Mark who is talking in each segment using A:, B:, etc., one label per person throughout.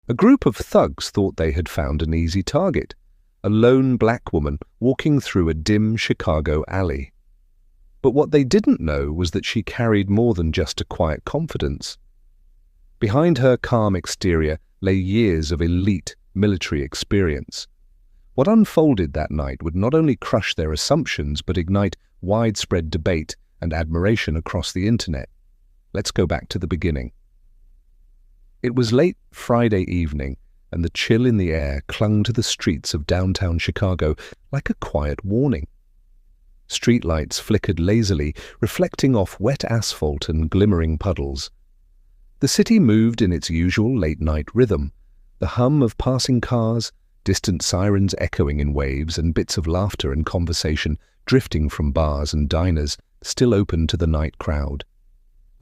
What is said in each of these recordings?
A: A group of thugs thought they had found an easy target, a lone black woman walking through a dim Chicago alley. But what they didn't know was that she carried more than just a quiet confidence. Behind her calm exterior lay years of elite military experience. What unfolded that night would not only crush their assumptions but ignite widespread debate and admiration across the internet. Let's go back to the beginning. It was late Friday evening, and the chill in the air clung to the streets of downtown Chicago like a quiet warning. Streetlights flickered lazily, reflecting off wet asphalt and glimmering puddles. The city moved in its usual late-night rhythm, the hum of passing cars, distant sirens echoing in waves, and bits of laughter and conversation drifting from bars and diners still open to the night crowd.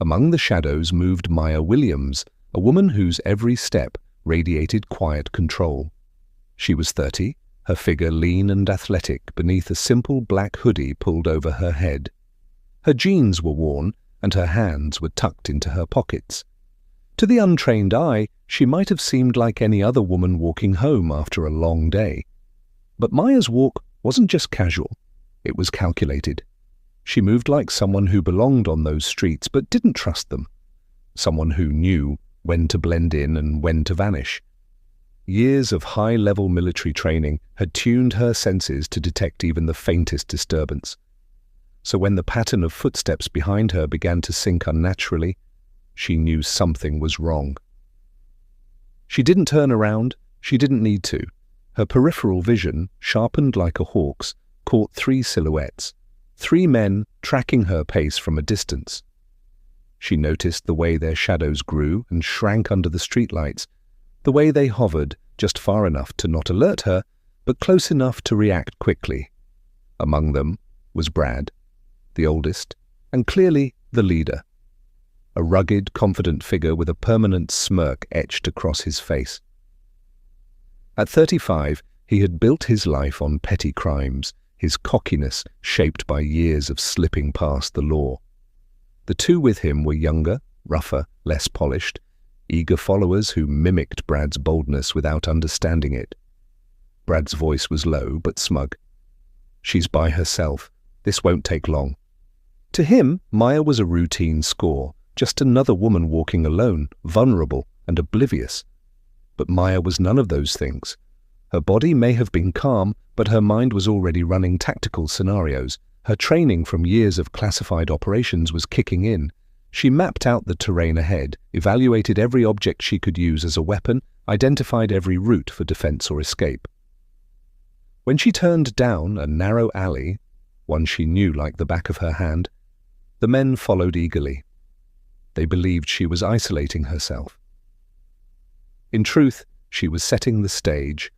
A: Among the shadows moved Maya Williams, a woman whose every step radiated quiet control. She was 30, her figure lean and athletic beneath a simple black hoodie pulled over her head. Her jeans were worn, and her hands were tucked into her pockets. To the untrained eye, she might have seemed like any other woman walking home after a long day. But Maya's walk wasn't just casual, it was calculated. She moved like someone who belonged on those streets but didn't trust them. Someone who knew when to blend in and when to vanish. Years of high-level military training had tuned her senses to detect even the faintest disturbance. So when the pattern of footsteps behind her began to sink unnaturally, she knew something was wrong. She didn't turn around, she didn't need to. Her peripheral vision, sharpened like a hawk's, caught 3 silhouettes, 3 men tracking her pace from a distance. She noticed the way their shadows grew and shrank under the streetlights, the way they hovered just far enough to not alert her, but close enough to react quickly. Among them was Brad, the oldest, and clearly the leader. A rugged, confident figure with a permanent smirk etched across his face. At 35, he had built his life on petty crimes, his cockiness shaped by years of slipping past the law. The 2 with him were younger, rougher, less polished, eager followers who mimicked Brad's boldness without understanding it. Brad's voice was low but smug. "She's by herself. This won't take long." To him, Maya was a routine score, just another woman walking alone, vulnerable and oblivious. But Maya was none of those things. Her body may have been calm, but her mind was already running tactical scenarios. Her training from years of classified operations was kicking in. She mapped out the terrain ahead, evaluated every object she could use as a weapon, identified every route for defense or escape. When she turned down a narrow alley, one she knew like the back of her hand, the men followed eagerly. They believed she was isolating herself. In truth, she was setting the stage.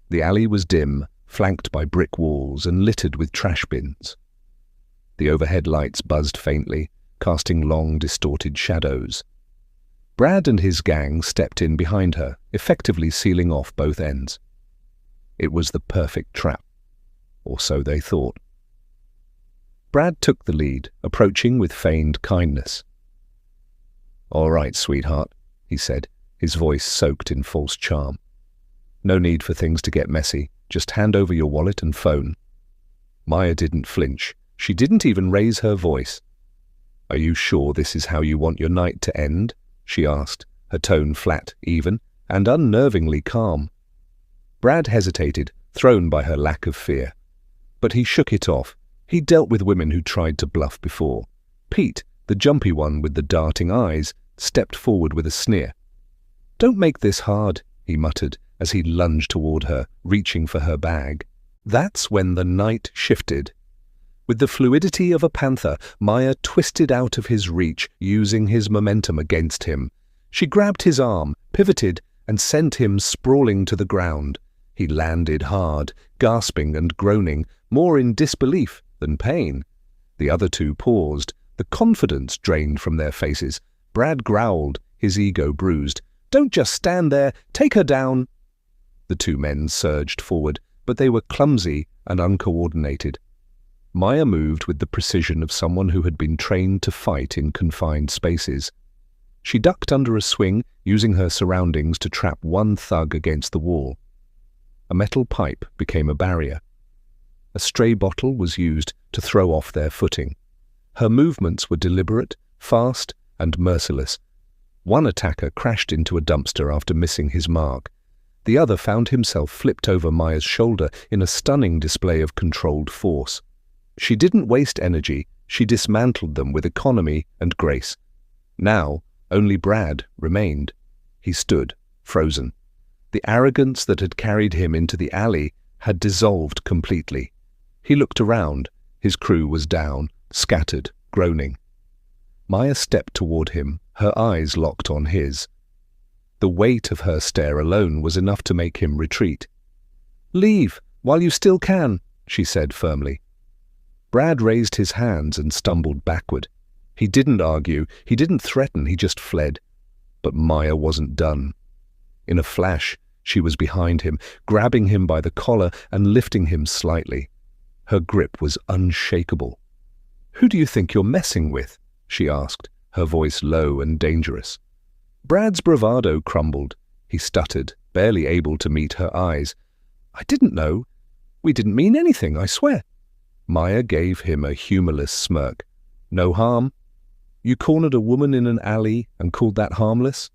A: The alley was dim, flanked by brick walls and littered with trash bins. The overhead lights buzzed faintly, casting long, distorted shadows. Brad and his gang stepped in behind her, effectively sealing off both ends. It was the perfect trap, or so they thought. Brad took the lead, approaching with feigned kindness. "All right, sweetheart," he said, his voice soaked in false charm. "No need for things to get messy. Just hand over your wallet and phone." Maya didn't flinch. She didn't even raise her voice. "Are you sure this is how you want your night to end?" she asked, her tone flat, even, and unnervingly calm. Brad hesitated, thrown by her lack of fear. But he shook it off. He'd dealt with women who tried to bluff before. Pete, the jumpy one with the darting eyes, stepped forward with a sneer. "Don't make this hard," he muttered as he lunged toward her, reaching for her bag. That's when the night shifted. With the fluidity of a panther, Maya twisted out of his reach, using his momentum against him. She grabbed his arm, pivoted, and sent him sprawling to the ground. He landed hard, gasping and groaning, more in disbelief than pain. The other 2 paused, the confidence drained from their faces. Brad growled, his ego bruised. "Don't just stand there, take her down." The 2 men surged forward, but they were clumsy and uncoordinated. Maya moved with the precision of someone who had been trained to fight in confined spaces. She ducked under a swing, using her surroundings to trap one thug against the wall. A metal pipe became a barrier. A stray bottle was used to throw off their footing. Her movements were deliberate, fast, and merciless. One attacker crashed into a dumpster after missing his mark. The other found himself flipped over Maya's shoulder in a stunning display of controlled force. She didn't waste energy, she dismantled them with economy and grace. Now, only Brad remained. He stood, frozen. The arrogance that had carried him into the alley had dissolved completely. He looked around. His crew was down, scattered, groaning. Maya stepped toward him, her eyes locked on his. The weight of her stare alone was enough to make him retreat. "Leave, while you still can," she said firmly. Brad raised his hands and stumbled backward. He didn't argue, he didn't threaten, he just fled. But Maya wasn't done. In a flash, she was behind him, grabbing him by the collar and lifting him slightly. Her grip was unshakable. "Who do you think you're messing with?" she asked, her voice low and dangerous. Brad's bravado crumbled. He stuttered, barely able to meet her eyes. "I didn't know. We didn't mean anything, I swear." Maya gave him a humorless smirk. "No harm? You cornered a woman in an alley and called that harmless?"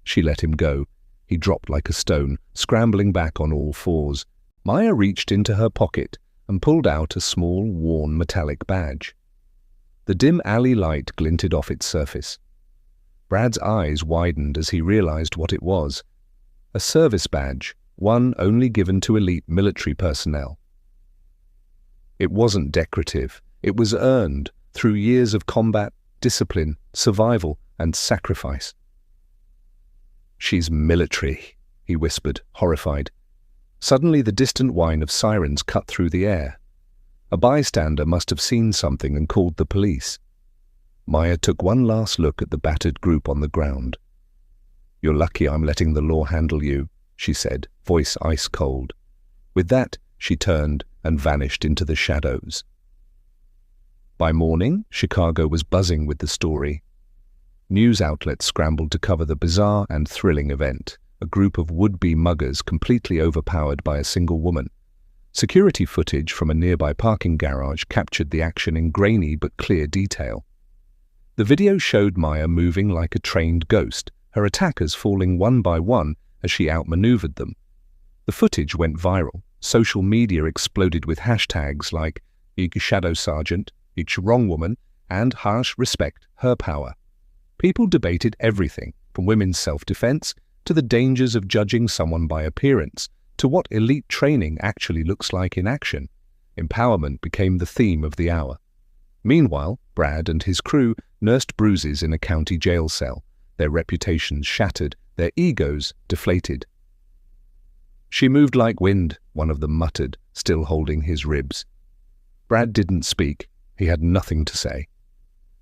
A: She let him go. He dropped like a stone, scrambling back on all fours. Maya reached into her pocket and pulled out a small, worn metallic badge. The dim alley light glinted off its surface. Brad's eyes widened as he realized what it was. A service badge, one only given to elite military personnel. It wasn't decorative. It was earned through years of combat, discipline, survival, and sacrifice. "She's military," he whispered, horrified. Suddenly the distant whine of sirens cut through the air. A bystander must have seen something and called the police. Maya took one last look at the battered group on the ground. "You're lucky I'm letting the law handle you," she said, voice ice cold. With that, she turned and vanished into the shadows. By morning, Chicago was buzzing with the story. News outlets scrambled to cover the bizarre and thrilling event, a group of would-be muggers completely overpowered by a single woman. Security footage from a nearby parking garage captured the action in grainy but clear detail. The video showed Maya moving like a trained ghost, her attackers falling one by one as she outmaneuvered them. The footage went viral. Social media exploded with hashtags like "Ich Shadow Sergeant," "Ich Wrong Woman," and "Harsh Respect Her Power." People debated everything, from women's self-defense to the dangers of judging someone by appearance, to what elite training actually looks like in action. Empowerment became the theme of the hour. Meanwhile, Brad and his crew nursed bruises in a county jail cell, their reputations shattered, their egos deflated. "She moved like wind," one of them muttered, still holding his ribs. Brad didn't speak. He had nothing to say.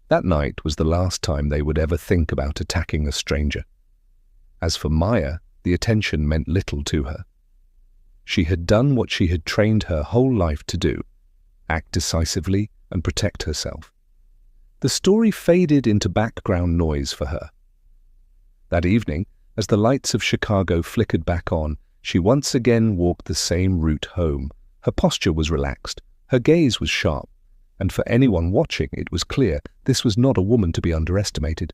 A: That night was the last time they would ever think about attacking a stranger. As for Maya, the attention meant little to her. She had done what she had trained her whole life to do: act decisively and protect herself. The story faded into background noise for her. That evening, as the lights of Chicago flickered back on, she once again walked the same route home. Her posture was relaxed, her gaze was sharp, and for anyone watching it was clear this was not a woman to be underestimated.